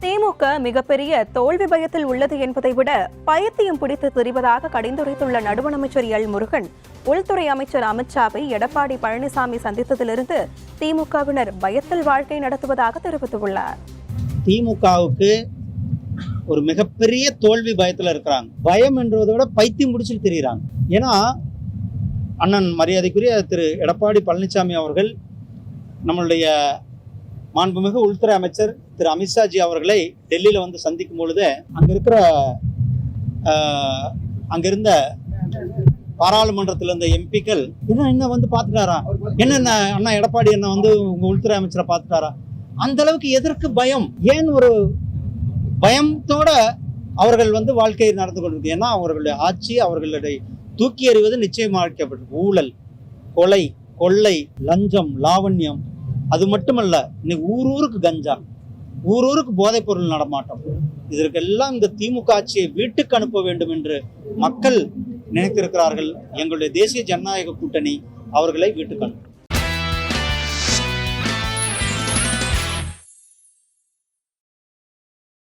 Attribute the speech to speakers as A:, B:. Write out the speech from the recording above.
A: திமுக மிகப்பெரிய தோல்வி பயத்தில் உள்ளது என்பதை விட பைத்தியம் பிடித்து தெரிவதாக கடிந்துரைத்துள்ள நடுவண் அமைச்சர் எல் முருகன், உள்துறை அமைச்சர் அமித்ஷாவை எடப்பாடி பழனிசாமி சந்தித்ததிலிருந்து திமுகவினர் பயத்தில் வாழ்க்கை நடத்துவதாக தெரிவித்துள்ளார்.
B: திமுகவுக்கு ஒரு மிகப்பெரிய தோல்வி பயத்தில் இருக்கிறாங்க. பயம் என்றதை விட பைத்தியம் முடிச்சுட்டு தெரியுறாங்க. ஏன்னா அண்ணன் மரியாதைக்குரிய திரு எடப்பாடி பழனிசாமி அவர்கள் நம்மளுடைய மாண்புமிகு உள்துறை அமைச்சர் திரு அமித்ஷாஜி அவர்களை டெல்லியில் வந்து சந்திக்கும் பொழுது அங்கிருந்த பாராளுமன்றத்தில் இருந்த எம்பிக்கள் என்ன வந்து பார்த்துட்டாரா, என்ன அண்ணா எடப்பாடி என்ன வந்து உங்க உள்துறை அமைச்சரை பார்த்துட்டாரா, அந்த அளவுக்கு எதற்கு பயம், ஏன் ஒரு பயத்தோட அவர்கள் வந்து வாழ்க்கையை நடந்து கொண்டிருக்கு. ஏன்னா அவர்களுடைய ஆட்சி அவர்களுடைய தூக்கி எறிவது நிச்சயமாக்கப்பட்டது. ஊழல், கொலை, கொள்ளை, லஞ்சம், லாவண்யம், அது மட்டுமல்ல இன்னைக்கு ஊருக்கு கஞ்சா, ஊருக்கு போதைப் பொருள் நடமாட்டம், இதற்கெல்லாம் இந்த திமுக ஆட்சியை வீட்டுக்கு அனுப்ப வேண்டும் என்று மக்கள் நினைத்திருக்கிறார்கள். எங்களுடைய தேசிய ஜனநாயக கூட்டணி அவர்களை வீட்டுக்கு அனுப்பும்.